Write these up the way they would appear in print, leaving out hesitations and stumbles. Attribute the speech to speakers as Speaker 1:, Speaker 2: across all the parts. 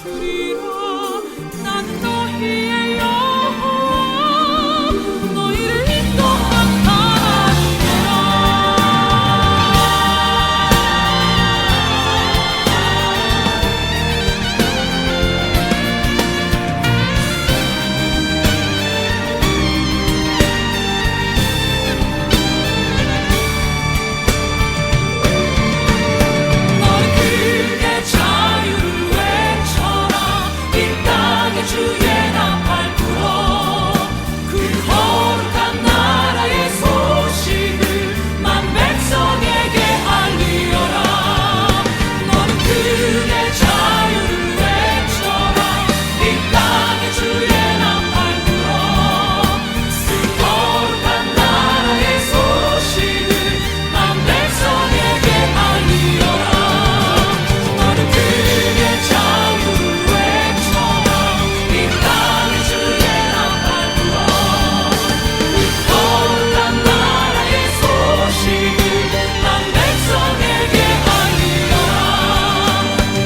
Speaker 1: 주리라. 나는 너희의 여호와 너희를 인도한 하나님이라. 너는 크게 자유를 외쳐라. 이 땅에 주의 나팔 불어. 그 거룩한 나라의 소식을 만 백성에게 알리어라. 너는 크게 자유를 외쳐라. 이 땅에 주의 나팔 불어. 그 거룩한 나라의 소식을 만 백성에게 알리어라. 너는 크게 자유를 외쳐라. 이 땅에 주의 나팔 불어. 그 거룩한 나라의 소식을 만 백성에게 알리어라.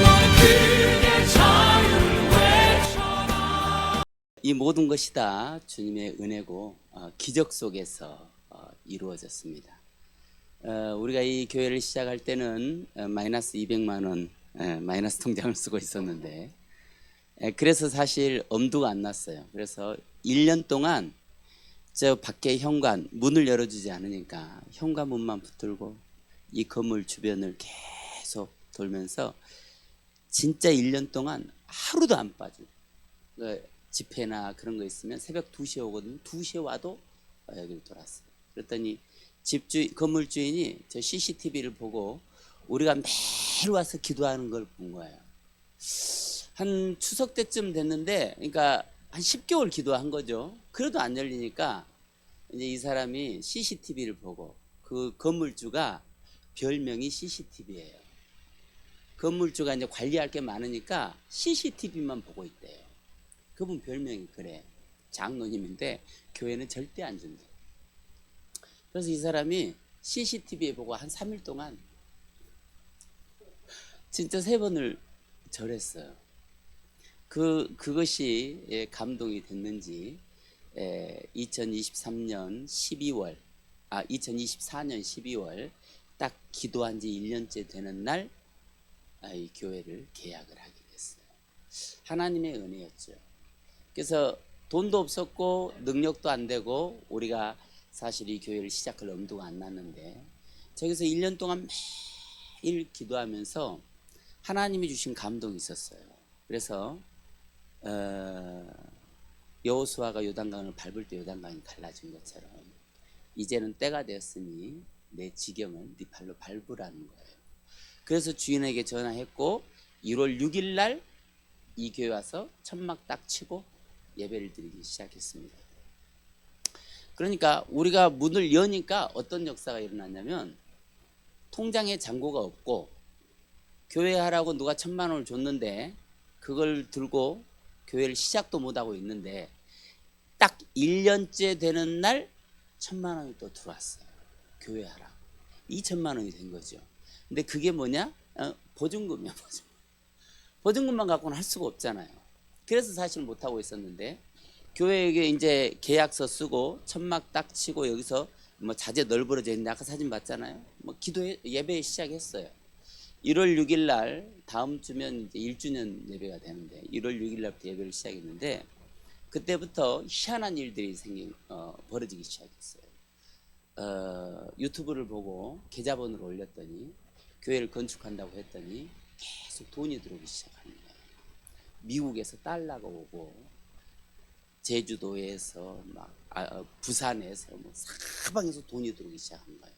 Speaker 1: 너는 크게 자유를 외쳐라.
Speaker 2: 이 모든 것이 다 주님의 은혜고 기적 속에서 이루어졌습니다. 우리가 이 교회를 시작할 때는 마이너스 200만 원 마이너스 통장을 쓰고 있었는데, 그래서 사실 엄두가 안 났어요. 그래서 1년 동안 저 밖에 현관 문을 열어주지 않으니까 현관문만 붙들고 이 건물 주변을 계속 돌면서 진짜 1년 동안 하루도 안 빠지고, 집회나 그런 거 있으면 새벽 2시에 오거든요. 2시에 와도 여기를 돌았어요. 그랬더니 건물 주인이 저 CCTV를 보고 우리가 매일 와서 기도하는 걸 본 거예요. 한 추석 때쯤 됐는데, 그러니까 한 10개월 기도한 거죠. 그래도 안 열리니까 이제 이 사람이 CCTV를 보고, 그 건물주가 별명이 CCTV예요. 건물주가 이제 관리할 게 많으니까 CCTV만 보고 있대요. 그분 별명이 그래. 장로님인데 교회는 절대 안 준대. 그래서 이 사람이 CCTV에 보고 한 3일 동안 진짜 3번을 절했어요. 그것이 감동이 됐는지 2024년 12월 딱 기도한 지 1년째 되는 날 이 교회를 계약을 하게 됐어요. 하나님의 은혜였죠. 그래서 돈도 없었고 능력도 안 되고 우리가 사실 이 교회를 시작할 엄두가 안 났는데, 저기서 1년 동안 매일 기도하면서 하나님이 주신 감동이 있었어요. 그래서 여호수아가 요단강을 밟을 때 요단강이 갈라진 것처럼 이제는 때가 되었으니 내 지경을 네 발로 밟으라는 거예요. 그래서 주인에게 전화했고 1월 6일 날 이 교회 와서 천막 딱 치고 예배를 드리기 시작했습니다. 그러니까 우리가 문을 여니까 어떤 역사가 일어났냐면, 통장에 잔고가 없고 교회 하라고 누가 1,000만 원을 줬는데 그걸 들고 교회를 시작도 못하고 있는데, 딱 1년째 되는 날 1,000만 원이 또 들어왔어요. 교회 하라고 2,000만 원이 된 거죠. 근데 그게 뭐냐? 보증금이야. 보증금만 갖고는 할 수가 없잖아요. 그래서 사실 못하고 있었는데, 교회에게 이제 계약서 쓰고 천막 딱 치고 여기서 뭐 자재 널브러져 있는데 아까 사진 봤잖아요. 뭐 예배 시작했어요. 1월 6일 날 다음 주면 이제 1주년 예배가 되는데 1월 6일 날부터 예배를 시작했는데, 그때부터 희한한 일들이 벌어지기 시작했어요. 유튜브를 보고 계좌번호를 올렸더니 교회를 건축한다고 했더니 계속 돈이 들어오기 시작하는 거예요. 미국에서 달러가 오고 제주도에서 막 부산에서 뭐 사방에서 돈이 들어오기 시작한 거예요.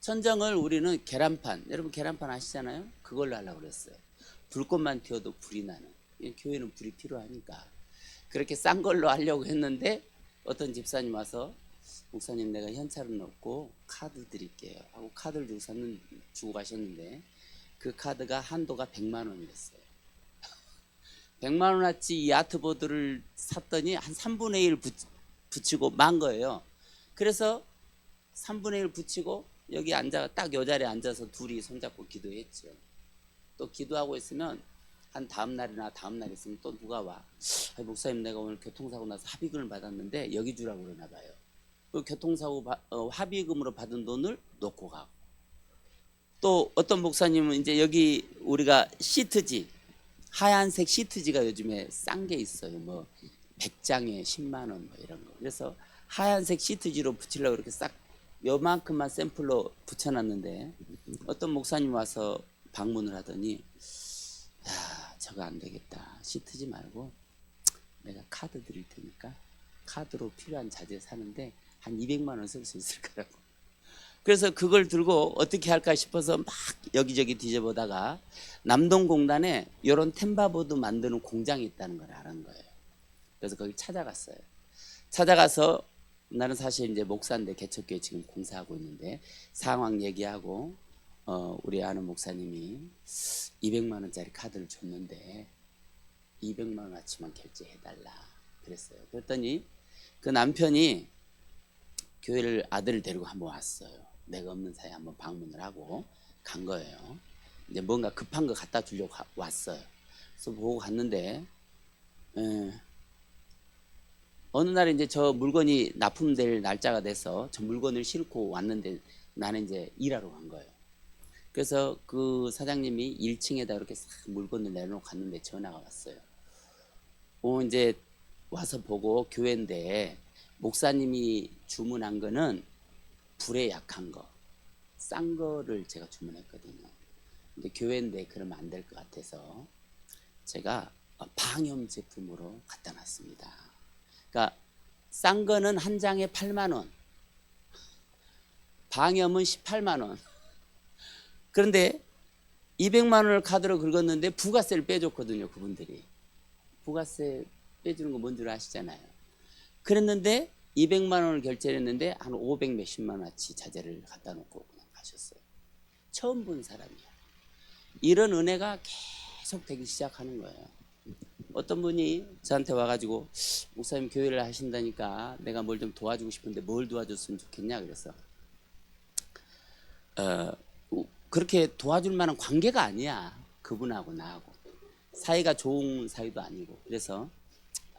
Speaker 2: 천정을 우리는 계란판, 여러분 계란판 아시잖아요? 그걸로 하려고 그랬어요. 불꽃만 튀어도 불이 나는. 교회는 불이 필요하니까 그렇게 싼 걸로 하려고 했는데, 어떤 집사님 와서 목사님 내가 현찰은 없고 카드 드릴게요 하고 카드를 주고 가셨는데, 그 카드가 한도가 100만 원이었어요. 100만 원어치 이 아트보드를 샀더니 한 3분의 1 붙이고 만 거예요. 그래서 3분의 1 붙이고 여기 딱 요 자리에 앉아서 둘이 손잡고 기도했죠. 또 기도하고 있으면 한 다음 날이나 다음 날 있으면 또 누가 와. 목사님 내가 오늘 교통사고 나서 합의금을 받았는데 여기 주라고 그러나 봐요. 그 교통사고 합의금으로 받은 돈을 놓고 가고. 또 어떤 목사님은 이제 여기 우리가 시트지, 하얀색 시트지가 요즘에 싼 게 있어요. 뭐 100장에 10만 원 뭐 이런 거. 그래서 하얀색 시트지로 붙이려고 이렇게 싹 요만큼만 샘플로 붙여놨는데 어떤 목사님 와서 방문을 하더니 야 저거 안 되겠다. 시트지 말고 내가 카드 드릴 테니까 카드로 필요한 자재 사는데 한 200만 원 쓸 수 있을 거라고. 그래서 그걸 들고 어떻게 할까 싶어서 막 여기저기 뒤져보다가 남동공단에 이런 템바보드 만드는 공장이 있다는 걸 알은 거예요. 그래서 거기 찾아갔어요. 찾아가서 나는 사실 이제 목사인데 개척교회 지금 공사하고 있는데 상황 얘기하고 우리 아는 목사님이 200만 원짜리 카드를 줬는데 200만 원어치만 결제해달라 그랬어요. 그랬더니 그 남편이 교회를 아들을 데리고 한번 왔어요. 내가 없는 사이에 한번 방문을 하고 간 거예요. 이제 뭔가 급한 거 갖다 주려고 왔어요. 그래서 보고 갔는데 어느 날 이제 저 물건이 납품될 날짜가 돼서 저 물건을 싣고 왔는데 나는 이제 일하러 간 거예요. 그래서 그 사장님이 1층에다 이렇게 싹 물건을 내놓고 갔는데 전화가 왔어요. 이제 와서 보고 교회인데 목사님이 주문한 거는 불에 약한 거, 싼 거를 제가 주문했거든요. 근데 교회인데 그러면 안 될 것 같아서 제가 방염 제품으로 갖다 놨습니다. 그러니까 싼 거는 한 장에 8만 원, 방염은 18만 원. 그런데 200만 원을 카드로 긁었는데 부가세를 빼줬거든요, 그분들이. 부가세 빼주는 거 뭔 줄 아시잖아요. 그랬는데 200만 원을 결제했는데 한 500 몇십만 원어치 자재를 갖다 놓고 그냥 가셨어요. 처음 본 사람이야. 이런 은혜가 계속 되기 시작하는 거예요. 어떤 분이 저한테 와가지고 목사님 교회를 하신다니까 내가 뭘 좀 도와주고 싶은데 뭘 도와줬으면 좋겠냐 그래서 그렇게 도와줄 만한 관계가 아니야. 그분하고 나하고 사이가 좋은 사이도 아니고. 그래서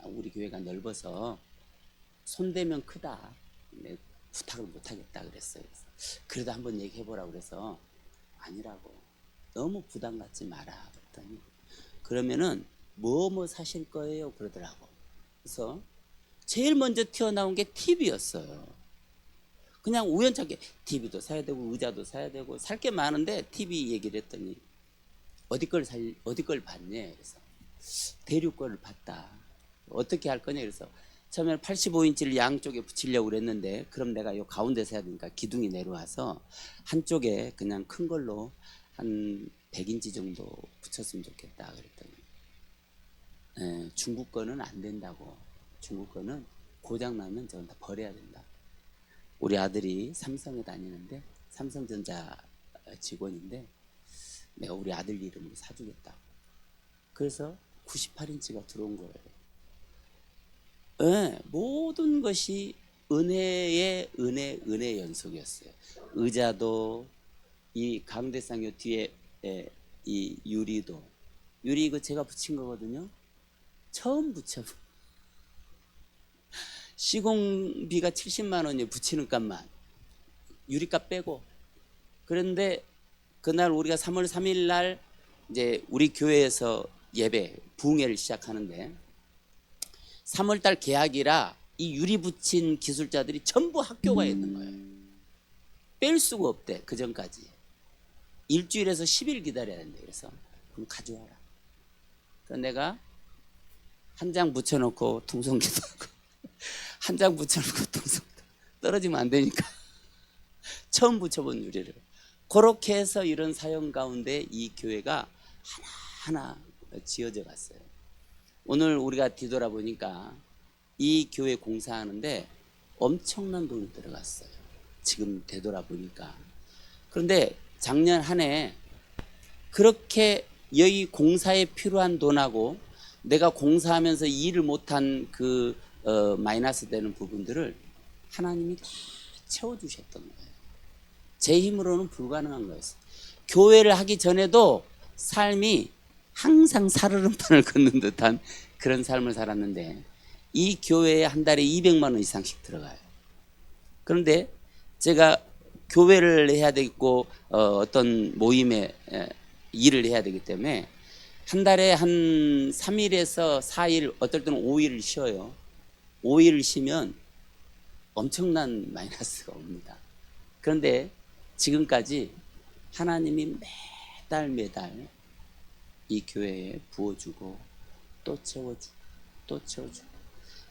Speaker 2: 우리 교회가 넓어서 손대면 크다. 부탁을 못하겠다 그랬어요. 그래도 한번 얘기해보라고 그래서 아니라고. 너무 부담 갖지 마라 그랬더니 그러면은 뭐 사실 거예요 그러더라고. 그래서 제일 먼저 튀어나온 게 TV였어요. 그냥 우연찮게 TV도 사야 되고 의자도 사야 되고 살 게 많은데 TV 얘기를 했더니 어디 걸 봤냐 그래서 대륙 거를 봤다. 어떻게 할 거냐 그래서 처음에 85인치를 양쪽에 붙이려고 그랬는데 그럼 내가 요 가운데 서야 되니까 기둥이 내려와서 한쪽에 그냥 큰 걸로 한 100인치 정도 붙였으면 좋겠다 그랬더니 중국 거는 안 된다고. 중국 거는 고장 나면 저건 다 버려야 된다. 우리 아들이 삼성에 다니는데 삼성전자 직원인데 내가 우리 아들 이름으로 사주겠다. 그래서 98인치가 들어온 거예요. 모든 것이 은혜의 은혜 연속이었어요. 의자도 이 강대상 요 뒤에 이 유리도 유리 이거 제가 붙인 거거든요. 처음 붙여. 시공비가 70만 원이에요. 붙이는 값만. 유리값 빼고. 그런데 그날 우리가 3월 3일 날 이제 우리 교회에서 예배 부흥회를 시작하는데 3월 달 개학이라 이 유리 붙인 기술자들이 전부 학교가 있는 거예요. 뺄 수가 없대. 그 전까지. 일주일에서 10일 기다려야 된대. 그래서 그럼 가져와라. 그래서 내가 한 장 붙여놓고 통성기도 하고 한 장 붙여놓고 통성기도 떨어지면 안 되니까 처음 붙여본 유리를 그렇게 해서 이런 사연 가운데 이 교회가 하나하나 지어져 갔어요. 오늘 우리가 뒤돌아보니까 이 교회 공사하는데 엄청난 돈이 들어갔어요. 지금 되돌아보니까. 그런데 작년 한 해 그렇게 여기 공사에 필요한 돈하고 내가 공사하면서 일을 못한 그 마이너스 되는 부분들을 하나님이 다 채워주셨던 거예요. 제 힘으로는 불가능한 거였어요. 교회를 하기 전에도 삶이 항상 살얼음판을 걷는 듯한 그런 삶을 살았는데 이 교회에 한 달에 200만 원 이상씩 들어가요. 그런데 제가 교회를 해야 되고 어떤 모임에 일을 해야 되기 때문에 한 달에 한 3일에서 4일, 어떨 때는 5일을 쉬어요. 5일을 쉬면 엄청난 마이너스가 옵니다. 그런데 지금까지 하나님이 매달 이 교회에 부어주고 또 채워주고 또 채워주고,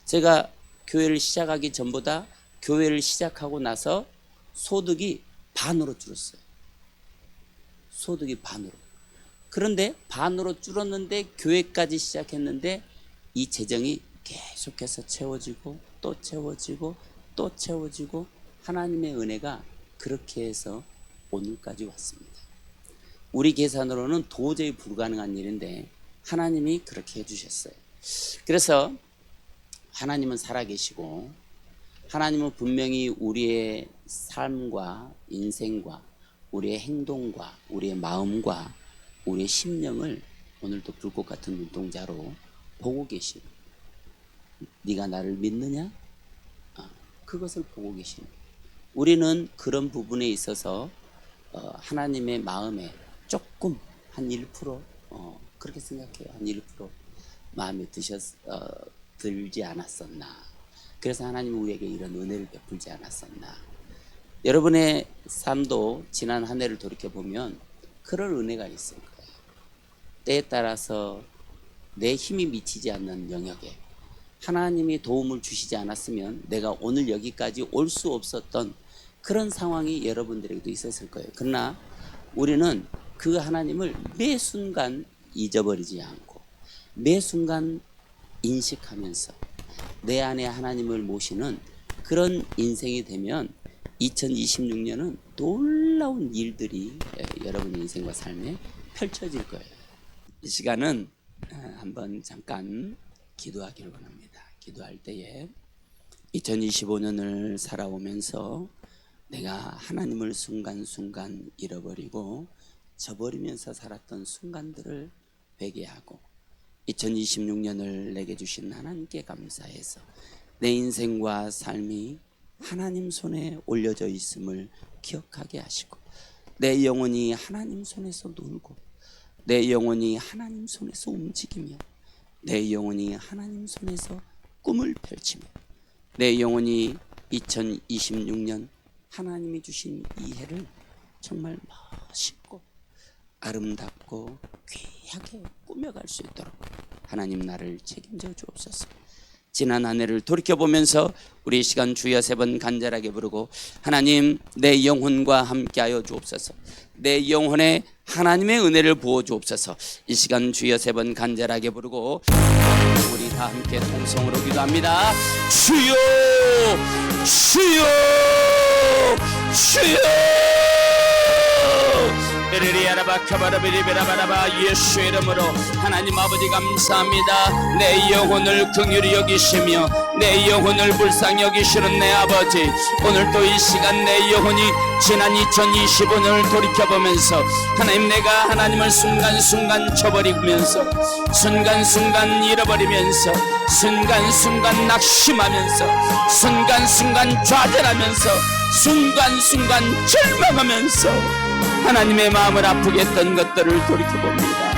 Speaker 2: 제가 교회를 시작하기 전보다 교회를 시작하고 나서 소득이 반으로 줄었어요. 소득이 반으로. 그런데 반으로 줄었는데 교회까지 시작했는데 이 재정이 계속해서 채워지고 또 채워지고 또 채워지고 하나님의 은혜가 그렇게 해서 오늘까지 왔습니다. 우리 계산으로는 도저히 불가능한 일인데 하나님이 그렇게 해주셨어요. 그래서 하나님은 살아계시고 하나님은 분명히 우리의 삶과 인생과 우리의 행동과 우리의 마음과 우리의 심령을 오늘도 불꽃 같은 눈동자로 보고 계시는, 네가 나를 믿느냐? 그것을 보고 계시는, 우리는 그런 부분에 있어서 하나님의 마음에 조금 한 1% 그렇게 생각해요. 한 1% 마음에 들지 않았었나? 그래서 하나님은 우리에게 이런 은혜를 베풀지 않았었나? 여러분의 삶도 지난 한 해를 돌이켜보면 그럴 은혜가 있을 거예요. 때에 따라서 내 힘이 미치지 않는 영역에 하나님이 도움을 주시지 않았으면 내가 오늘 여기까지 올 수 없었던 그런 상황이 여러분들에게도 있었을 거예요. 그러나 우리는 그 하나님을 매 순간 잊어버리지 않고 매 순간 인식하면서 내 안에 하나님을 모시는 그런 인생이 되면 2026년은 놀라운 일들이 여러분의 인생과 삶에 펼쳐질 거예요. 이 시간은 한번 잠깐 기도하기를 원합니다. 기도할 때에 2025년을 살아오면서 내가 하나님을 순간순간 잃어버리고 저버리면서 살았던 순간들을 회개하고 2026년을 내게 주신 하나님께 감사해서 내 인생과 삶이 하나님 손에 올려져 있음을 기억하게 하시고 내 영혼이 하나님 손에서 놀고 내 영혼이 하나님 손에서 움직이며 내 영혼이 하나님 손에서 꿈을 펼치며 내 영혼이 2026년 하나님이 주신 이 해를 정말 멋있고 아름답고 귀하게 꾸며갈 수 있도록 하나님 나를 책임져 주옵소서. 지난 한 해를 돌이켜보면서 우리 시간 주여 3번 간절하게 부르고 하나님 내 영혼과 함께하여 주옵소서. 내 영혼에 하나님의 은혜를 부어 주옵소서. 이 시간 주여 3번 간절하게 부르고 우리 다 함께 통성으로 기도합니다. 주여 주여 주여 예수 이름으로 하나님 아버지 감사합니다. 내 영혼을 긍휼히 여기시며 내 영혼을 불쌍히 여기시는 내 아버지, 오늘도 이 시간 내 영혼이 지난 2025년을 돌이켜보면서 하나님 내가 하나님을 순간순간 쳐버리면서 순간순간 잃어버리면서 순간순간 낙심하면서 순간순간 좌절하면서 순간순간 절망하면서 하나님의 마음을 아프게 했던 것들을 돌이켜봅니다.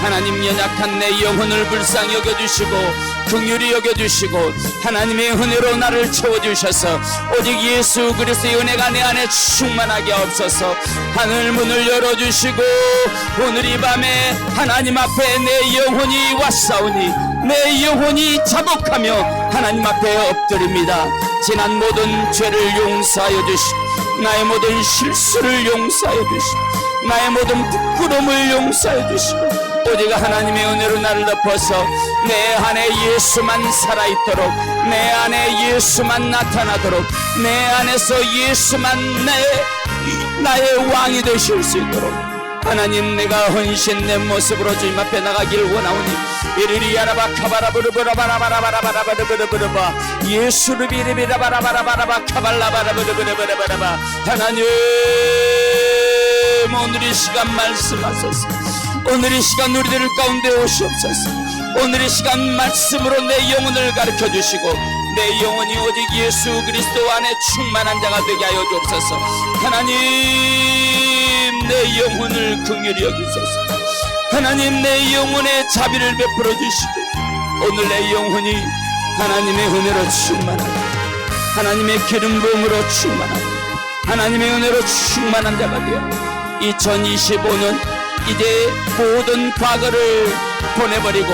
Speaker 2: 하나님 연약한 내 영혼을 불쌍히 여겨주시고 긍휼히 여겨주시고 하나님의 은혜로 나를 채워주셔서 오직 예수 그리스도의 은혜가 내 안에 충만하게 없어서 하늘 문을 열어주시고 오늘 이 밤에 하나님 앞에 내 영혼이 왔사오니 내 영혼이 자복하며 하나님 앞에 엎드립니다. 지난 모든 죄를 용서하여 주시고 나의 모든 실수를 용서하여 주시고 나의 모든 부끄러움을 용서하여 주시고 오직 하나님의 은혜로 나를 덮어서 내 안에 예수만 살아있도록 내 안에 예수만 나타나도록 내 안에서 예수만 나의 왕이 되실 수 있도록 하나님 내가 헌신 내 모습으로 주님 앞에 나가길 원하오니 이리리 야라바 카바라부르브라바라바라바라바라바라바라바 예수를 비리비라바라바라바라바 카발라바라부르브라바라바라바 하나님 오늘 이 시간 말씀하소서. 오늘 이 시간 우리들 가운데 오시옵소서. 오늘 이 시간 말씀으로 내 영혼을 가르쳐 주시고 내 영혼이 오직 예수 그리스도 안에 충만한 자가 되게 하여 주옵소서. 하나님, 내 영혼을 긍휼히 여기소서. 하나님, 내 영혼에 자비를 베풀어 주시고 오늘 내 영혼이 하나님의 은혜로 충만하고 하나님의 기름 부음으로 충만하고 하나님의 은혜로 충만한 자가 되어 2025년 이제 모든 과거를 보내버리고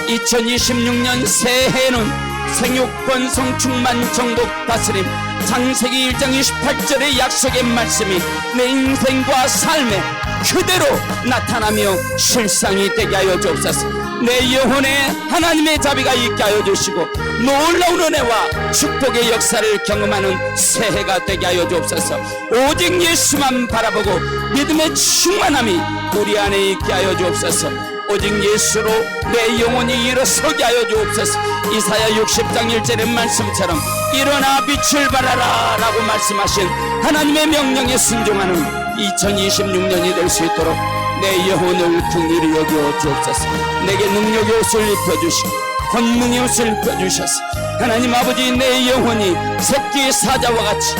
Speaker 2: 2026년 새해에는 생육번 성충만 정복 다스림 창세기 1장 28절의 약속의 말씀이 내 인생과 삶에 그대로 나타나며 실상이 되게 하여 주옵소서. 내 영혼에 하나님의 자비가 있게 하여 주시고 놀라운 은혜와 축복의 역사를 경험하는 새해가 되게 하여 주옵소서. 오직 예수만 바라보고 믿음의 충만함이 우리 안에 있게 하여 주옵소서. 오직 예수로 내 영혼이 일어서게 하여 주옵소서. 이사야 60장 1절의 말씀처럼 일어나 빛을 발하라 라고 말씀하신 하나님의 명령에 순종하는 2026년이 될 수 있도록 내 영혼을 긍휼히 여겨 주옵소서. 내게 능력의 옷을 입혀주시고 권능의 옷을 입혀주셔서 하나님 아버지, 내 영혼이 새끼 사자와 같이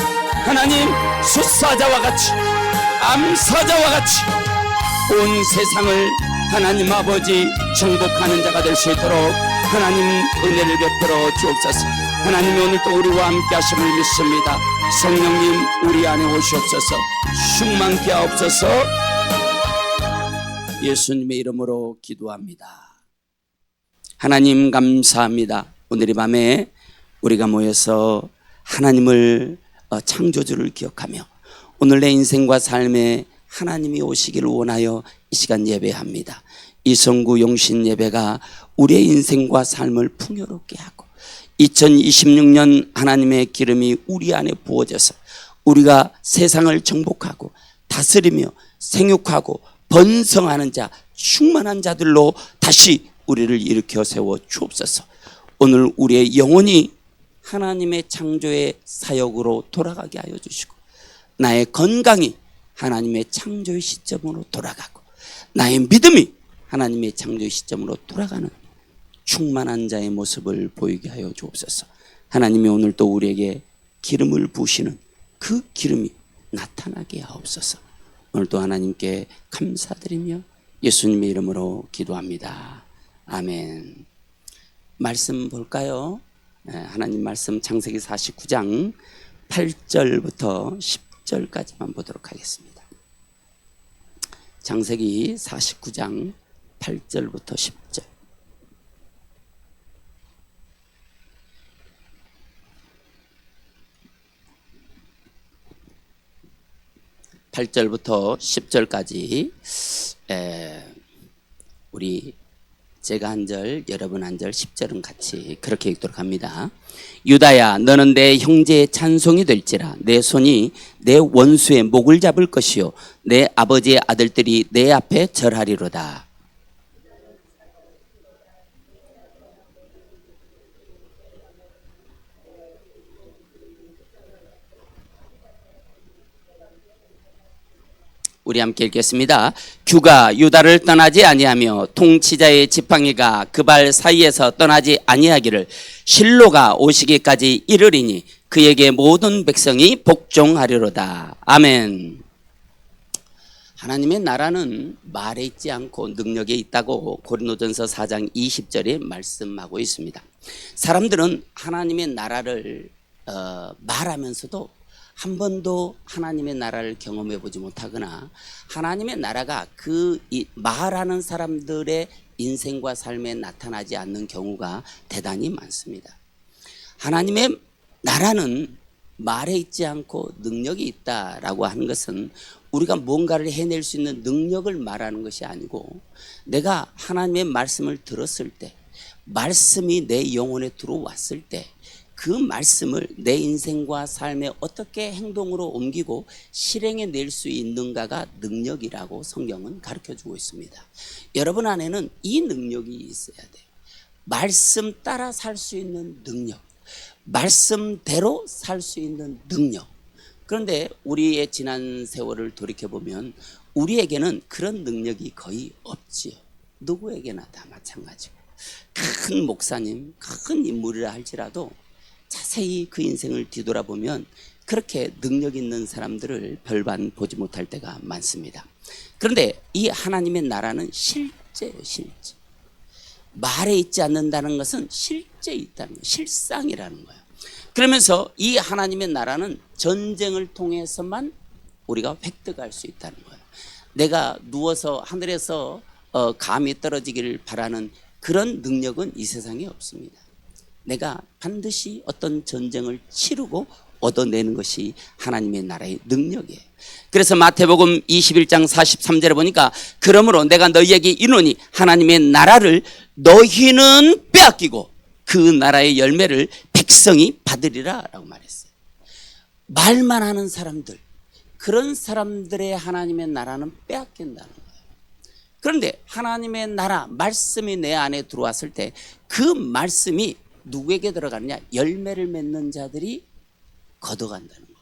Speaker 2: 하나님 숫사자와 같이 암사자와 같이 온 세상을 하나님 아버지 정복하는 자가 될 수 있도록 하나님 은혜를 베풀어 주옵소서. 하나님 오늘도 우리와 함께 하심을 믿습니다. 성령님 우리 안에 오시옵소서. 충만케 하옵소서. 예수님의 이름으로 기도합니다. 하나님 감사합니다. 오늘 이 밤에 우리가 모여서 하나님을 창조주를 기억하며 오늘 내 인생과 삶에 하나님이 오시기를 원하여 이 시간 예배합니다. 이성구 용신 예배가 우리의 인생과 삶을 풍요롭게 하고 2026년 하나님의 기름이 우리 안에 부어져서 우리가 세상을 정복하고 다스리며 생육하고 번성하는 자, 충만한 자들로 다시 우리를 일으켜 세워 주옵소서. 오늘 우리의 영혼이 하나님의 창조의 사역으로 돌아가게 하여 주시고 나의 건강이 하나님의 창조의 시점으로 돌아가고 나의 믿음이 하나님의 창조의 시점으로 돌아가는 충만한 자의 모습을 보이게 하여 주옵소서. 하나님이 오늘 또 우리에게 기름을 부으시는 그 기름이 나타나게 하옵소서. 오늘도 하나님께 감사드리며 예수님의 이름으로 기도합니다. 아멘. 말씀 볼까요? 하나님 말씀 창세기 49장 8절부터 10절까지만 보도록 하겠습니다. 창세기 49장 8절부터 10절. 8절부터 10절까지 우리 제가 한 절, 여러분 한 절, 10절은 같이 그렇게 읽도록 합니다. 유다야, 너는 내 형제의 찬송이 될지라. 내 손이 내 원수의 목을 잡을 것이요 내 아버지의 아들들이 내 앞에 절하리로다. 우리 함께 읽겠습니다. 규가 유다를 떠나지 아니하며 통치자의 지팡이가 그 발 사이에서 떠나지 아니하기를 실로가 오시기까지 이르리니 그에게 모든 백성이 복종하리로다. 아멘. 하나님의 나라는 말에 있지 않고 능력에 있다고 고린도전서 4장 20절에 말씀하고 있습니다. 사람들은 하나님의 나라를 말하면서도 한 번도 하나님의 나라를 경험해 보지 못하거나 하나님의 나라가 그 말하는 사람들의 인생과 삶에 나타나지 않는 경우가 대단히 많습니다. 하나님의 나라는 말에 있지 않고 능력이 있다라고 하는 것은 우리가 뭔가를 해낼 수 있는 능력을 말하는 것이 아니고 내가 하나님의 말씀을 들었을 때 말씀이 내 영혼에 들어왔을 때 그 말씀을 내 인생과 삶에 어떻게 행동으로 옮기고 실행해 낼 수 있는가가 능력이라고 성경은 가르쳐주고 있습니다. 여러분 안에는 이 능력이 있어야 돼요. 말씀 따라 살 수 있는 능력, 말씀대로 살 수 있는 능력. 그런데 우리의 지난 세월을 돌이켜보면 우리에게는 그런 능력이 거의 없지요. 누구에게나 다 마찬가지고, 큰 목사님, 큰 인물이라 할지라도 자세히 그 인생을 뒤돌아보면 그렇게 능력 있는 사람들을 별반 보지 못할 때가 많습니다. 그런데 이 하나님의 나라는 실제예요. 실제. 말에 있지 않는다는 것은 실제 있다는 거예요. 실상이라는 거예요. 그러면서 이 하나님의 나라는 전쟁을 통해서만 우리가 획득할 수 있다는 거예요. 내가 누워서 하늘에서 감이 떨어지기를 바라는 그런 능력은 이 세상에 없습니다. 내가 반드시 어떤 전쟁을 치르고 얻어내는 것이 하나님의 나라의 능력이에요. 그래서 마태복음 21장 43절에 보니까 그러므로 내가 너희에게 이르노니 하나님의 나라를 너희는 빼앗기고 그 나라의 열매를 백성이 받으리라 라고 말했어요. 말만 하는 사람들, 그런 사람들의 하나님의 나라는 빼앗긴다는 거예요. 그런데 하나님의 나라, 말씀이 내 안에 들어왔을 때 그 말씀이 누구에게 들어가느냐? 열매를 맺는 자들이 걷어간다는 거예요.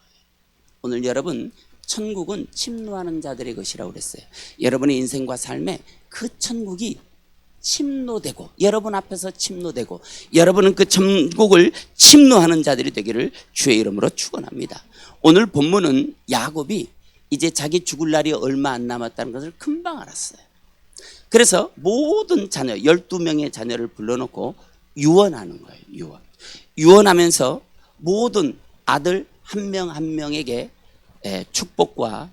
Speaker 2: 오늘 여러분, 천국은 침노하는 자들의 것이라고 그랬어요. 여러분의 인생과 삶에 그 천국이 침노되고, 여러분 앞에서 침노되고, 여러분은 그 천국을 침노하는 자들이 되기를 주의 이름으로 축원합니다. 오늘 본문은 야곱이 이제 자기 죽을 날이 얼마 안 남았다는 것을 금방 알았어요. 그래서 모든 자녀, 12명의 자녀를 불러놓고 유언하는 거예요. 유언하면서 모든 아들 한 명 한 명에게 축복과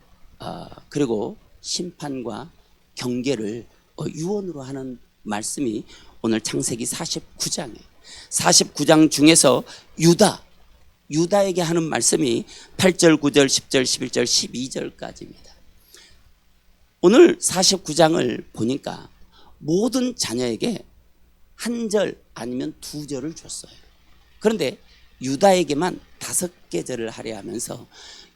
Speaker 2: 그리고 심판과 경계를 유언으로 하는 말씀이 오늘 창세기 49장이에요. 49장 중에서 유다에게 하는 말씀이 8절, 9절, 10절, 11절, 12절까지입니다. 오늘 49장을 보니까 모든 자녀에게 한 절 아니면 두 절을 줬어요. 그런데 유다에게만 5개 절을 하려 하면서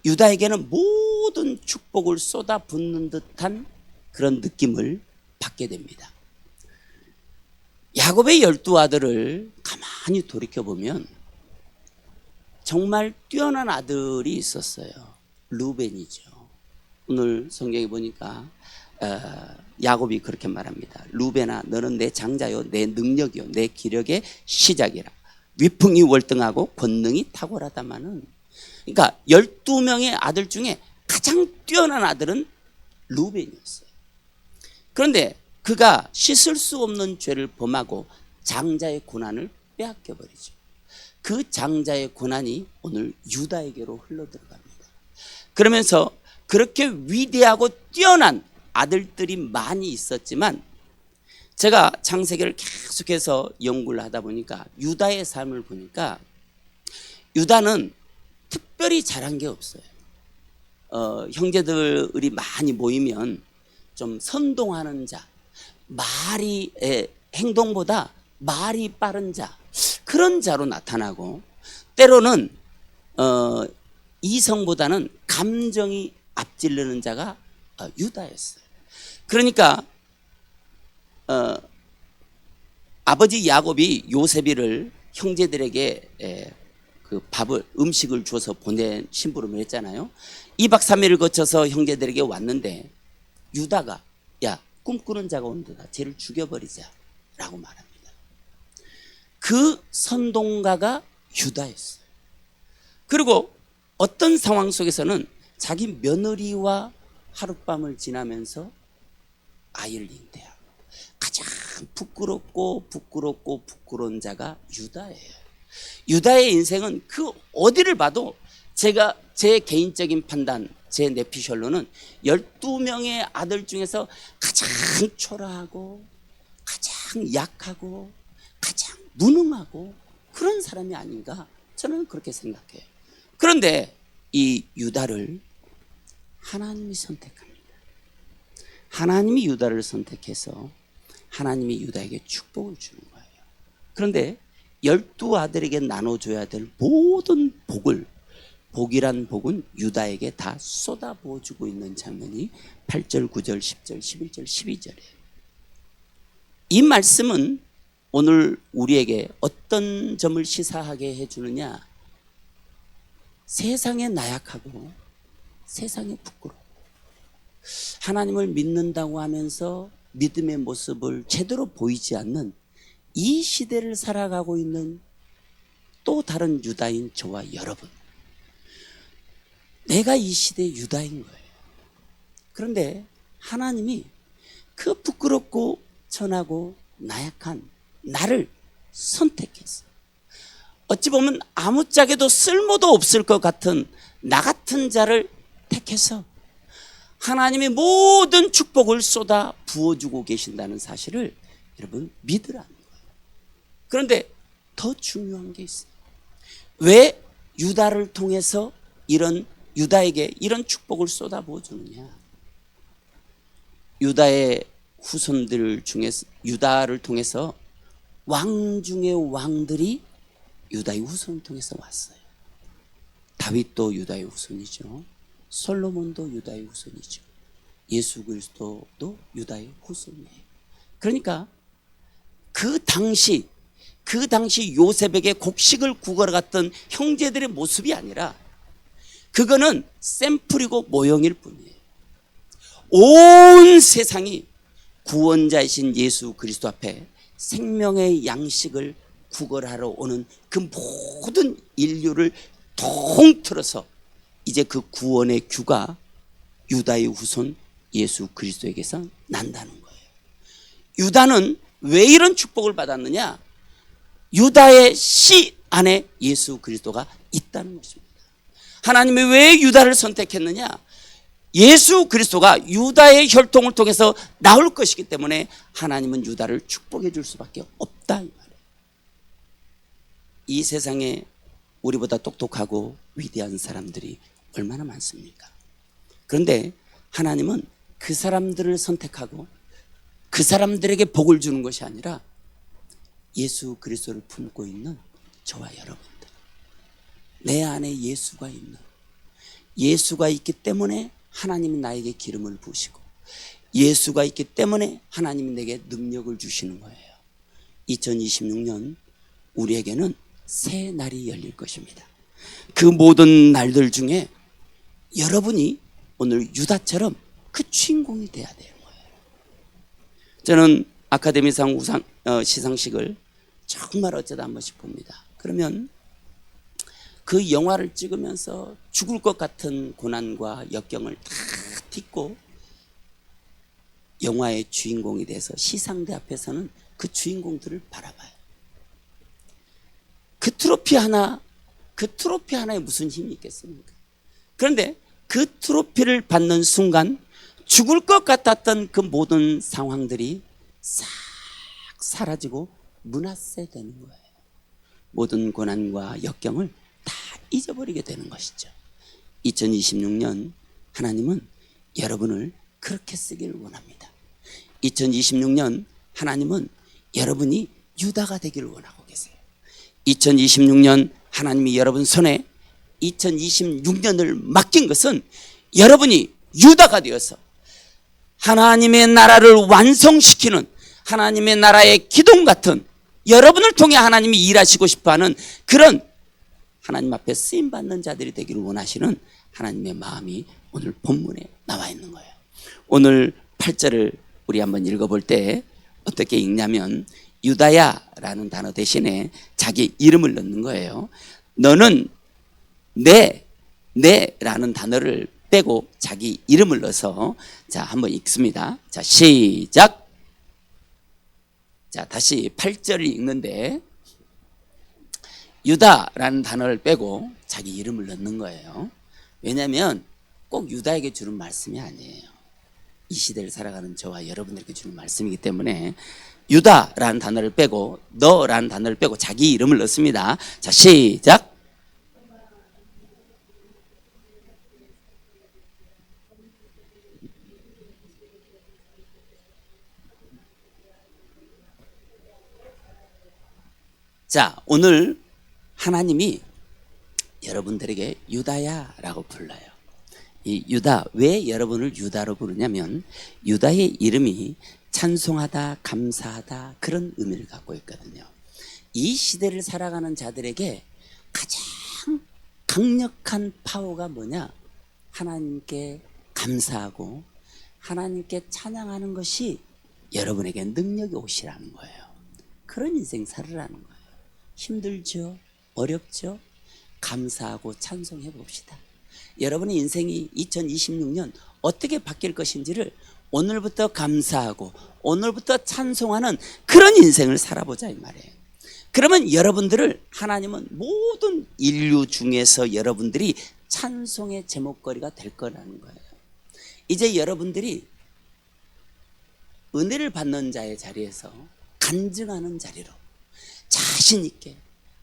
Speaker 2: 유다에게는 모든 축복을 쏟아붓는 듯한 그런 느낌을 받게 됩니다. 야곱의 12아들을 가만히 돌이켜보면 정말 뛰어난 아들이 있었어요. 루벤이죠. 오늘 성경에 보니까 야곱이 그렇게 말합니다. 루벤아, 너는 내 장자요, 내 능력이요, 내 기력의 시작이라. 위풍이 월등하고 권능이 탁월하다마는, 그러니까 12명의 아들 중에 가장 뛰어난 아들은 루벤이었어요. 그런데 그가 씻을 수 없는 죄를 범하고 장자의 고난을 빼앗겨 버리죠. 그 장자의 고난이 오늘 유다에게로 흘러들어갑니다. 그러면서 그렇게 위대하고 뛰어난 아들들이 많이 있었지만, 제가 창세기를 계속해서 연구를 하다 보니까 유다의 삶을 보니까 유다는 특별히 잘한 게 없어요. 형제들이 많이 모이면 좀 선동하는 자, 행동보다 말이 빠른 자, 그런 자로 나타나고, 때로는 이성보다는 감정이 앞지르는 자가 유다였어요. 그러니까 아버지 야곱이 요셉이를 형제들에게 그 음식을 줘서 보낸 심부름을 했잖아요. 2박 3일을 거쳐서 형제들에게 왔는데 유다가 야, 꿈꾸는 자가 온도다, 쟤를 죽여버리자 라고 말합니다. 그 선동가가 유다였어요. 그리고 어떤 상황 속에서는 자기 며느리와 하룻밤을 지나면서 아이를 잉태하고, 가장 부끄러운 자가 유다예요. 유다의 인생은 그 어디를 봐도, 제 개인적인 판단, 제 내피셜로는 12명의 아들 중에서 가장 초라하고 가장 약하고 가장 무능하고 그런 사람이 아닌가, 저는 그렇게 생각해요. 그런데 이 유다를 하나님이 선택합니다. 하나님이 유다를 선택해서 하나님이 유다에게 축복을 주는 거예요. 그런데 12아들에게 나눠줘야 될 모든 복이란 복은 유다에게 다 쏟아부어주고 있는 장면이 8절, 9절, 10절, 11절, 12절이에요. 이 말씀은 오늘 우리에게 어떤 점을 시사하게 해주느냐? 세상에 나약하고 세상에 부끄러워, 하나님을 믿는다고 하면서 믿음의 모습을 제대로 보이지 않는 이 시대를 살아가고 있는 또 다른 유다인 저와 여러분, 내가 이 시대의 유다인 거예요. 그런데 하나님이 그 부끄럽고 천하고 나약한 나를 선택했어. 어찌 보면 아무짝에도 쓸모도 없을 것 같은 나 같은 자를 택해서 하나님의 모든 축복을 쏟아 부어주고 계신다는 사실을 여러분 믿으라는 거예요. 그런데 더 중요한 게 있어요. 왜 유다를 통해서 유다에게 이런 축복을 쏟아 부어주느냐? 유다의 후손들 중에서, 유다를 통해서 왕 중의 왕들이 유다의 후손을 통해서 왔어요. 다윗도 유다의 후손이죠. 솔로몬도 유다의 후손이죠. 예수 그리스도도 유다의 후손이에요. 그러니까 그 당시 요셉에게 곡식을 구걸어 갔던 형제들의 모습이 아니라 그거는 샘플이고 모형일 뿐이에요. 온 세상이 구원자이신 예수 그리스도 앞에 생명의 양식을 구걸하러 오는 그 모든 인류를 통틀어서 이제 그 구원의 규가 유다의 후손 예수 그리스도에게서 난다는 거예요. 유다는 왜 이런 축복을 받았느냐? 유다의 씨 안에 예수 그리스도가 있다는 것입니다. 하나님이 왜 유다를 선택했느냐? 예수 그리스도가 유다의 혈통을 통해서 나올 것이기 때문에 하나님은 유다를 축복해 줄 수밖에 없다 이 말이에요. 이 세상에 우리보다 똑똑하고 위대한 사람들이 얼마나 많습니까? 그런데 하나님은 그 사람들을 선택하고 그 사람들에게 복을 주는 것이 아니라 예수 그리스도를 품고 있는 저와 여러분들, 내 안에 예수가 있는, 예수가 있기 때문에 하나님이 나에게 기름을 부으시고 예수가 있기 때문에 하나님이 내게 능력을 주시는 거예요. 2026년 우리에게는 새 날이 열릴 것입니다. 그 모든 날들 중에 여러분이 오늘 유다처럼 그 주인공이 돼야 되는 거예요. 저는 아카데미상 시상식을 정말 어쩌다 한 번씩 봅니다. 그러면 그 영화를 찍으면서 죽을 것 같은 고난과 역경을 다 딛고 영화의 주인공이 돼서 시상대 앞에서는 그 주인공들을 바라봐요. 그 트로피 하나에 무슨 힘이 있겠습니까? 그런데 그 트로피를 받는 순간 죽을 것 같았던 그 모든 상황들이 싹 사라지고 문화세 되는 거예요. 모든 고난과 역경을 다 잊어버리게 되는 것이죠. 2026년 하나님은 여러분을 그렇게 쓰기를 원합니다. 2026년 하나님은 여러분이 유다가 되기를 원하고 계세요. 2026년 하나님이 여러분 손에 2026년을 맡긴 것은 여러분이 유다가 되어서 하나님의 나라를 완성시키는 하나님의 나라의 기둥 같은, 여러분을 통해 하나님이 일하시고 싶어하는 그런 하나님 앞에 쓰임받는 자들이 되기를 원하시는 하나님의 마음이 오늘 본문에 나와 있는 거예요. 오늘 8절을 우리 한번 읽어볼 때 어떻게 읽냐면 유다야라는 단어 대신에 자기 이름을 넣는 거예요. 너는 내라는 단어를 빼고 자기 이름을 넣어서 자 한번 읽습니다. 자 시작. 자 다시 8절을 읽는데 유다라는 단어를 빼고 자기 이름을 넣는 거예요. 왜냐하면 꼭 유다에게 주는 말씀이 아니에요. 이 시대를 살아가는 저와 여러분들에게 주는 말씀이기 때문에 유다라는 단어를 빼고 너라는 단어를 빼고 자기 이름을 넣습니다. 자 시작. 자 오늘 하나님이 여러분들에게 유다야라고 불러요. 이 유다, 왜 여러분을 유다로 부르냐면 유다의 이름이 찬송하다, 감사하다 그런 의미를 갖고 있거든요. 이 시대를 살아가는 자들에게 가장 강력한 파워가 뭐냐? 하나님께 감사하고 하나님께 찬양하는 것이 여러분에게 능력이 오시라는 거예요. 그런 인생 살으라는 거예요. 힘들죠? 어렵죠? 감사하고 찬송해 봅시다. 여러분의 인생이 2026년 어떻게 바뀔 것인지를 오늘부터 감사하고 오늘부터 찬송하는 그런 인생을 살아보자 이 말이에요. 그러면 여러분들을 하나님은 모든 인류 중에서 여러분들이 찬송의 제목거리가 될 거라는 거예요. 이제 여러분들이 은혜를 받는 자의 자리에서 간증하는 자리로 자신 있게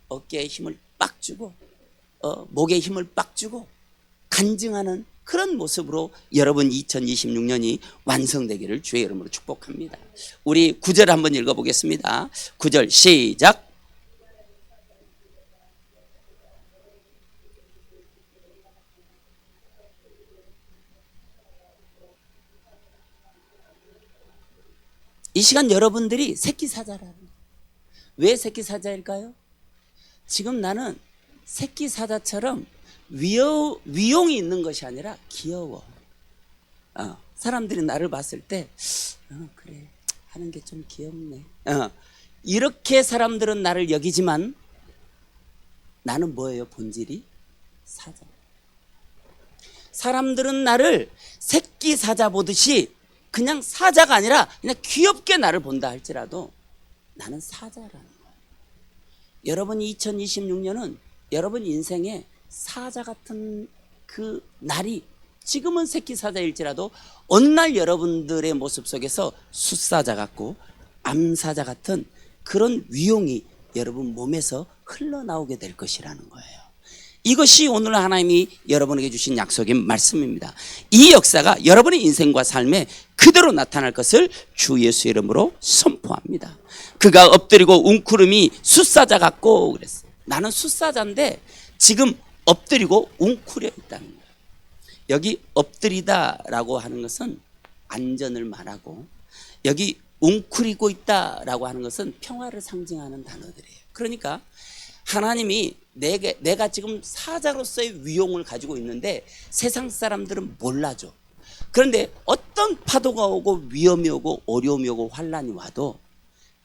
Speaker 2: 어깨에 힘을 빡 주고 목에 힘을 빡 주고 간증하는 그런 모습으로 여러분 2026년이 완성되기를 주의 이름으로 축복합니다. 우리 9절 한번 읽어보겠습니다. 9절 시작. 이 시간 여러분들이 새끼사자라는 거예요. 왜 새끼사자일까요? 지금 나는 새끼사자처럼 위용이 있는 것이 아니라 귀여워. 사람들이 나를 봤을 때 그래 하는 게 좀 귀엽네. 이렇게 사람들은 나를 여기지만 나는 뭐예요? 본질이 사자. 사람들은 나를 새끼사자 보듯이 그냥 사자가 아니라 그냥 귀엽게 나를 본다 할지라도 나는 사자라는 거예요. 여러분 2026년은 여러분 인생에 사자 같은 그 날이 지금은 새끼사자일지라도 어느 날 여러분들의 모습 속에서 숫사자 같고 암사자 같은 그런 위용이 여러분 몸에서 흘러나오게 될 것이라는 거예요. 이것이 오늘 하나님이 여러분에게 주신 약속인 말씀입니다. 이 역사가 여러분의 인생과 삶에 그대로 나타날 것을 주 예수 이름으로 선포합니다. 그가 엎드리고 웅크림이 숫사자 같고 그랬어요. 나는 숫사자인데 지금 엎드리고 웅크려 있다는 거예요. 여기 엎드리다라고 하는 것은 안전을 말하고 여기 웅크리고 있다라고 하는 것은 평화를 상징하는 단어들이에요. 그러니까 하나님이 내가 지금 사자로서의 위용을 가지고 있는데 세상 사람들은 몰라줘. 그런데 어떤 파도가 오고 위험이 오고 어려움이 오고 환란이 와도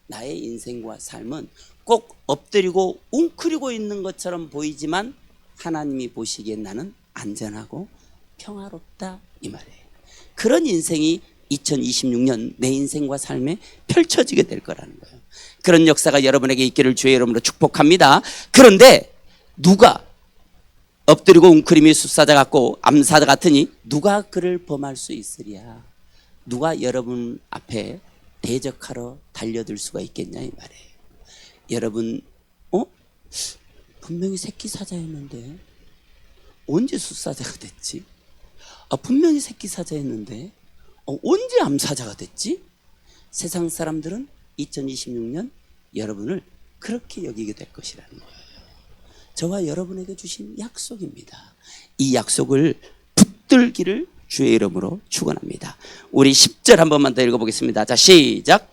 Speaker 2: 나의 인생과 삶은 꼭 엎드리고 웅크리고 있는 것처럼 보이지만 하나님이 보시기엔 나는 안전하고 평화롭다 이 말이에요. 그런 인생이 2026년 내 인생과 삶에 펼쳐지게 될 거라는 거예요. 그런 역사가 여러분에게 있기를 주의 이름으로 축복합니다. 그런데 누가 엎드리고 웅크림이 숫사자 같고 암사자 같으니 누가 그를 범할 수 있으랴. 누가 여러분 앞에 대적하러 달려들 수가 있겠냐 이 말이에요. 여러분 분명히 새끼사자였는데 언제 숫사자가 됐지? 분명히 새끼사자였는데 언제 암사자가 됐지? 세상 사람들은 2026년 여러분을 그렇게 여기게 될 것이라는 거예요. 저와 여러분에게 주신 약속입니다. 이 약속을 붙들기를 주의 이름으로 축원합니다. 우리 10절 한 번만 더 읽어보겠습니다. 자, 시작.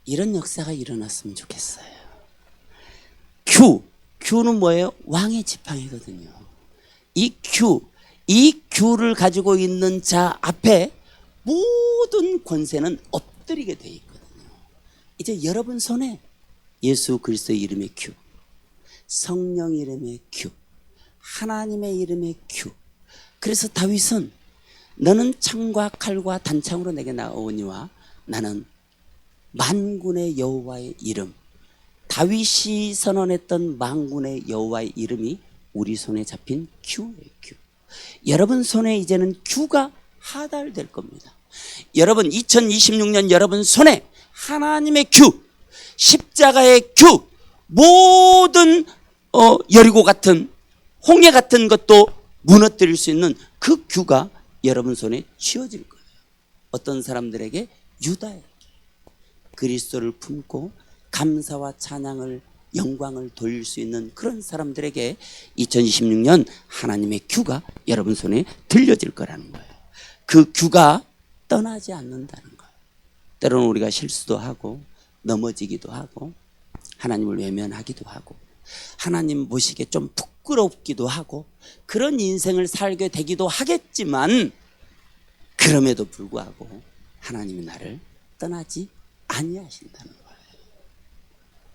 Speaker 2: 이런 역사가 일어났으면 좋겠어요. 규는 뭐예요? 왕의 지팡이거든요. 이 규를 가지고 있는 자 앞에 모든 권세는 엎드리게 돼 있거든요. 이제 여러분 손에 예수 그리스도의 이름의 규, 성령 이름의 규, 하나님의 이름의 규. 그래서 다윗은 너는 창과 칼과 단창으로 내게 나오니와 나는 만군의 여호와의 이름, 다윗이 선언했던 만군의 여호와의 이름이 우리 손에 잡힌 규예요. 규. 여러분 손에 이제는 규가 하달될 겁니다. 여러분 2026년 여러분 손에 하나님의 규, 십자가의 규, 모든 여리고 같은 홍해 같은 것도 무너뜨릴 수 있는 그 규가 여러분 손에 쥐어질 거예요. 어떤 사람들에게 유다의 그리스도를 품고 감사와 찬양을 영광을 돌릴 수 있는 그런 사람들에게 2026년 하나님의 규가 여러분 손에 들려질 거라는 거예요. 그 규가 떠나지 않는다는 거예요. 때로는 우리가 실수도 하고 넘어지기도 하고 하나님을 외면하기도 하고 하나님 보시기에 좀 부끄럽기도 하고 그런 인생을 살게 되기도 하겠지만 그럼에도 불구하고 하나님이 나를 떠나지 아니하신다는 거예요.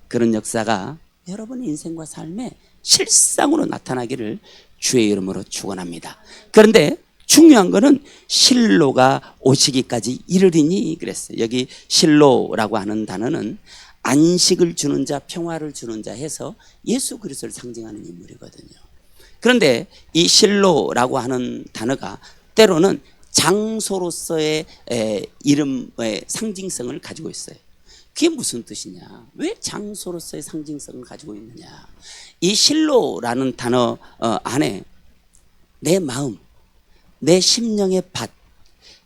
Speaker 2: 그런 역사가 여러분의 인생과 삶에 실상으로 나타나기를 주의 이름으로 축원합니다. 그런데 중요한 거는 실로가 오시기까지 이르리니 그랬어요. 여기 실로라고 하는 단어는 안식을 주는 자, 평화를 주는 자 해서 예수 그리스도를 상징하는 인물이거든요. 그런데 이 실로라고 하는 단어가 때로는 장소로서의 이름의 상징성을 가지고 있어요. 그게 무슨 뜻이냐? 왜 장소로서의 상징성을 가지고 있느냐? 이 실로라는 단어 안에 내 마음, 내 심령의 밭,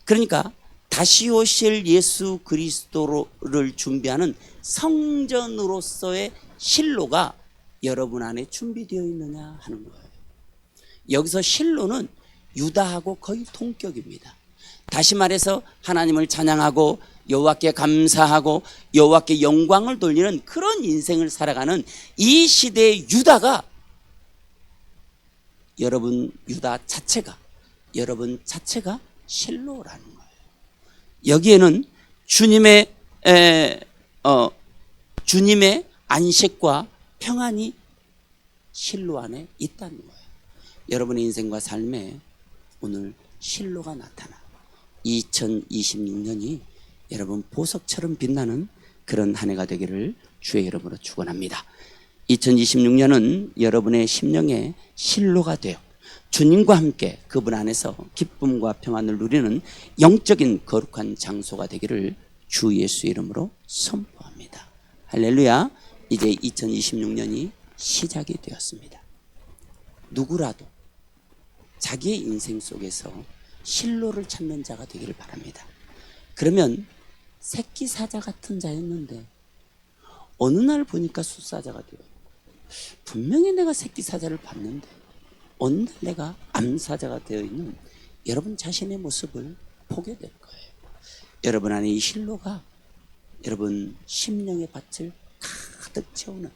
Speaker 2: 그러니까 다시 오실 예수 그리스도를 준비하는 성전으로서의 실로가 여러분 안에 준비되어 있느냐 하는 거예요. 여기서 실로는 유다하고 거의 동격입니다. 다시 말해서 하나님을 찬양하고 여호와께 감사하고 여호와께 영광을 돌리는 그런 인생을 살아가는 이 시대의 유다가 여러분 자체가 실로라는 거예요. 여기에는 주님의 안식과 평안이 실로 안에 있다는 거예요. 여러분의 인생과 삶에 오늘 실로가 나타나 2026년이 여러분 보석처럼 빛나는 그런 한 해가 되기를 주의 이름으로 축원합니다. 2026년은 여러분의 심령의 실로가 되어 주님과 함께 그분 안에서 기쁨과 평안을 누리는 영적인 거룩한 장소가 되기를 주 예수 이름으로 선포합니다. 할렐루야. 이제 2026년이 시작이 되었습니다. 누구라도 자기의 인생 속에서 실로를 찾는 자가 되기를 바랍니다. 그러면 새끼 사자 같은 자였는데 어느 날 보니까 숫사자가 되어요. 분명히 내가 새끼 사자를 봤는데 어느 날 내가 암사자가 되어 있는 여러분 자신의 모습을 보게 될 거예요. 여러분 안에 이 실로가 여러분 심령의 밭을 가득 채우는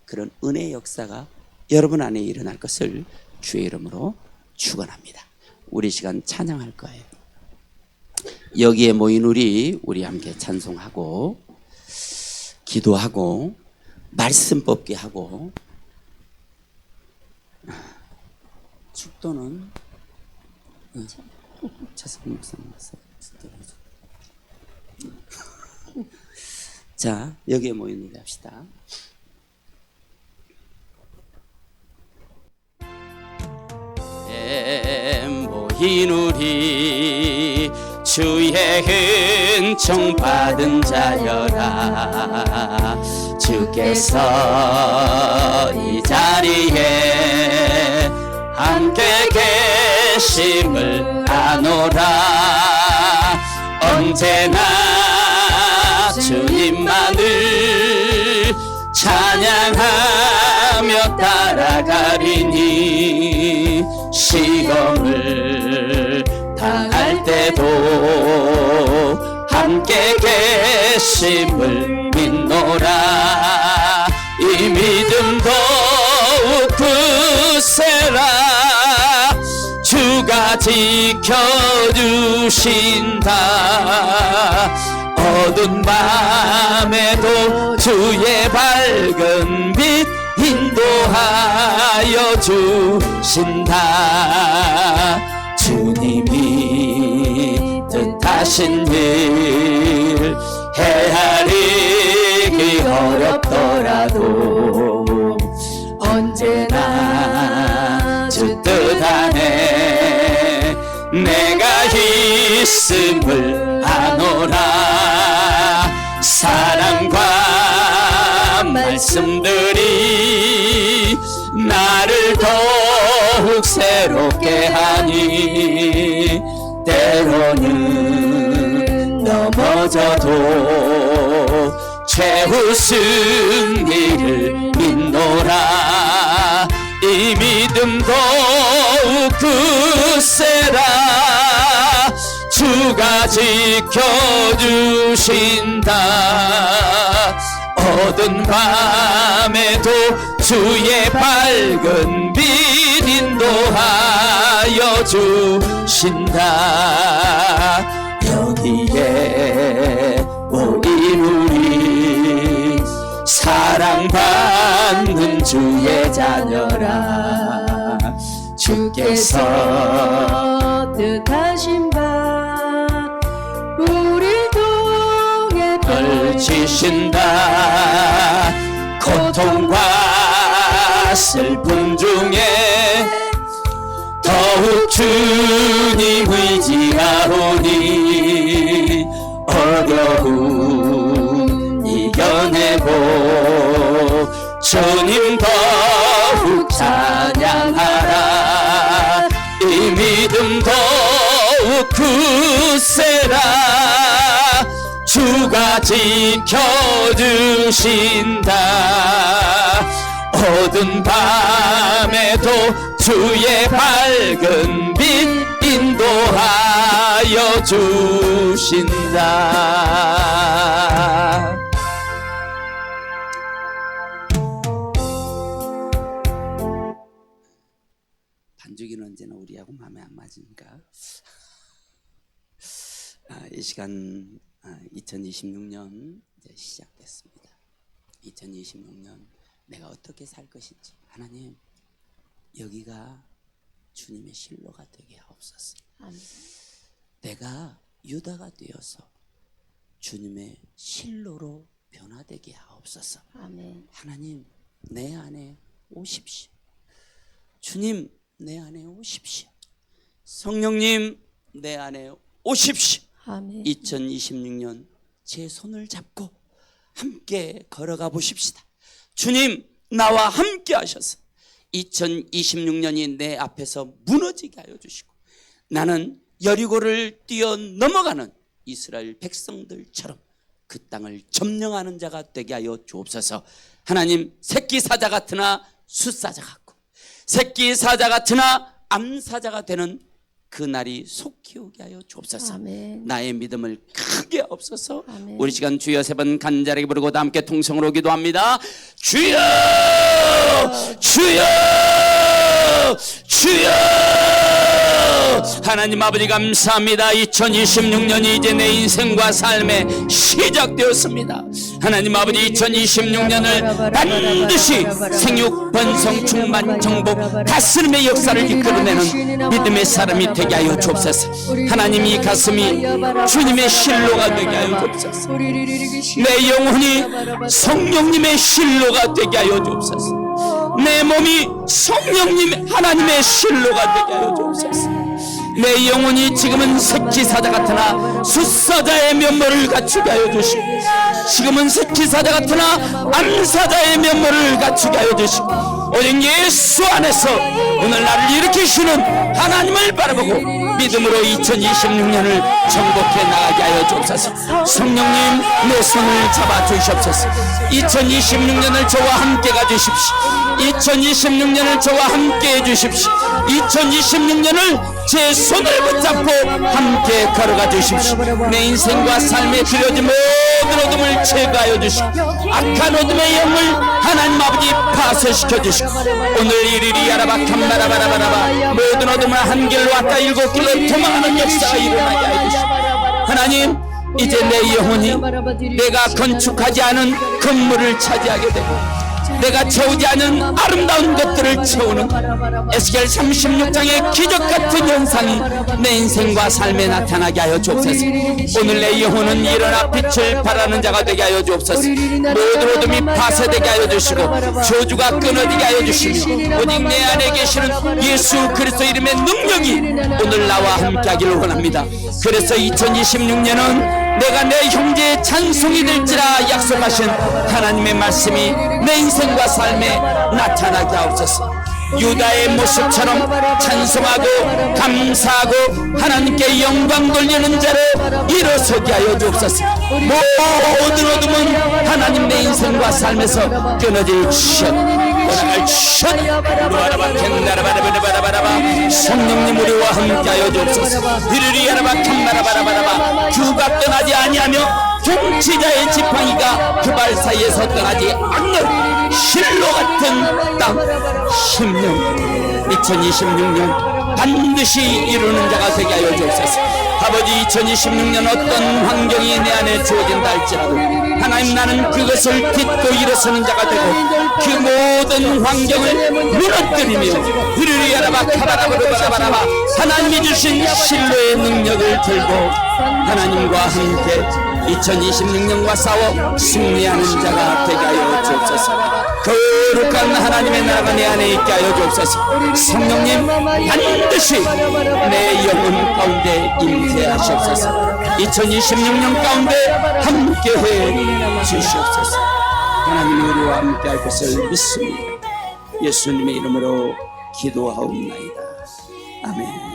Speaker 2: 그런 은혜의 역사가 여러분 안에 일어날 것을 주의 이름으로 축원합니다. 우리 시간 찬양할 거예요. 여기에 모인 우리 함께 찬송하고 기도하고 말씀 뽑기 하고 축도는 차승민 목사님 왔어요. 자, 여기에 모인 우리 합시다. 모인 우리 주의 은총 받은 자여라. 주께서 이 자리에 함께 계심을 아노라. 언제나 주님만을 찬양하며 따라가리니 시험을 당할 때도 함께 계심을 믿노라. 이 믿음 더욱 굳세라. 주가 지켜주신다. 어두운 밤에도 주의 밝은 빛 인도하여 주신다. 주님이 뜻하신 일 헤아리기 어렵더라도 언제나 주 뜻 안에 내가 있음을 아노라. 사랑과 말씀들이 나를 더욱 새롭게 하니 때로는 넘어져도 최후 승리를 믿노라. 이 믿음 더욱 굳세라.
Speaker 3: 주가 지켜주신다. 어두운 밤에도 주의 밝은 빛 인도하여 주신다. 여기에 모인 우리 사랑받는 주의 자녀라. 주께서
Speaker 4: 뜻하신 바 우리 통해
Speaker 3: 펼치신다. 고통과 슬픔 중에 더욱 주님 의지하오니 어려움 이겨내고 주님 더욱 찬양하라. 이 믿음 더욱 굳세라. 주가 지켜주신다. 어두운 밤에도 주의 밝은 빛 인도하여 주신다.
Speaker 2: 반주기는 언제나 우리하고 마음에 안 맞으니까 이 시간 2026년 이제 시작됐습니다. 2026년 내가 어떻게 살 것인지 하나님 여기가 주님의 실로가 되게 하옵소서.
Speaker 4: 아멘.
Speaker 2: 내가 유다가 되어서 주님의 실로로 변화되게 하옵소서.
Speaker 4: 아멘.
Speaker 2: 하나님 내 안에 오십시오. 주님 내 안에 오십시오. 성령님 내 안에 오십시오.
Speaker 4: 아멘.
Speaker 2: 2026년 제 손을 잡고 함께 걸어가 보십시다. 주님 나와 함께 하셔서 2026년이 내 앞에서 무너지게 하여 주시고 나는 여리고를 뛰어 넘어가는 이스라엘 백성들처럼 그 땅을 점령하는 자가 되게 하여 주옵소서. 하나님 새끼 사자 같으나 숫사자 같고 새끼 사자 같으나 암사자가 되는 그 날이 속히 오게 하여 주옵소서.
Speaker 4: 아멘.
Speaker 2: 나의 믿음을 크게 하옵소서.
Speaker 4: 아멘.
Speaker 2: 우리 시간 주여 세 번 간절하게 부르고 다 함께 통성으로 기도합니다. 주여 주여 주여. 하나님 아버지 감사합니다. 2026년이 이제 내 인생과 삶에 시작되었습니다. 하나님 아버지 2026년을 반드시 생육 번성 충만 정복 다스림의 역사를 이끌어내는 믿음의 사람이 되게 하여 주옵소서. 하나님 이 가슴이 주님의 실로가 되게 하여 주옵소서. 내 영혼이 성령님의 실로가 되게 하여 주옵소서. 내 몸이 성령님 하나님의 실로가 되게 하여 주옵소서. 내 영혼이 지금은 새끼사자 같으나 숫사자의 면모를 갖추게 하여 주시고 지금은 새끼사자 같으나 암사자의 면모를 갖추게 하여 주시고 오직 예수 안에서 오늘 나를 일으키시는 하나님을 바라보고 믿음으로 2026년을 정복해 나가게 하여 주옵소서. 성령님 내 손을 잡아 주시옵소서. 2026년을 저와 함께 가주십시오. 2026년을 저와 함께 해주십시오. 2026년을 제 손을 붙잡고 함께 걸어가 주십시오. 내 인생과 삶에 들여진 모든 어둠을 제거하여 주시고 악한 어둠의 영을 하나님 아버지 파쇄시켜 주시고 오늘 이리리 야라바 캄바라바라바라바 모든 어둠을 한 길로 왔다 일곱 길로 도망하는 역사가 일어나게 하여 주시고 하나님 이제 내 영혼이 내가 건축하지 않은 건물을 차지하게 되고 내가 채우지 않은 아름다운 것들을 채우는 에스겔 36장의 기적같은 현상이 내 인생과 삶에 나타나게 하여 주옵소서. 오늘 내 영혼은 일어나 빛을 발하는 자가 되게 하여 주옵소서. 모든 어둠이 파쇄되게 하여 주시고 저주가 끊어지게 하여 주시며 오직 내 안에 계시는 예수 그리스도 이름의 능력이 오늘 나와 함께하기를 원합니다. 그래서 2026년은 내가 내 형제의 찬송이 될지라 약속하신 하나님의 말씀이 내 인생과 삶에 나타나게 하옵소서. 유다의 모습처럼 찬송하고 감사하고 하나님께 영광 돌리는 자로 일어서게 하여 주옵소서. 모든 어둠은 하나님 내 인생과 삶에서 끊어질 시옵.
Speaker 3: 오늘 슛 루아라바 캔나라바라바라바라바 성령님 우리와 함께하여 주옵소서. 이르리아라바 캔나라바라바라바 규가 떠나지 아니하며 통치자의 지팡이가 그 발 사이에서 떠나지 않는 실로 같은 땅 10년 2026년 반드시 이루는 자가 되게 하여 주옵소서. 아버지 2026년 어떤 환경이 내 안에 주어진다 할지라도 하나님 나는 그것을 딛고 일어서는 자가 되고 그 모든 환경을 무너뜨리며 이르리아라바 카바라바라바라바라바 하나님이 주신 신뢰의 능력을 들고 하나님과 함께 2026년과 싸워 승리하는 자가 되게 하여 주옵소서. 거룩한 하나님의 나라가 내 안에 있게 하여 주옵소서. 성령님 반드시 내 영혼 가운데 임재하시옵소서. 2026년 가운데 함께해 주시옵소서. 하나님이 우리와 함께할 것을 믿습니다. 예수님의 이름으로 기도하옵나이다. 아멘.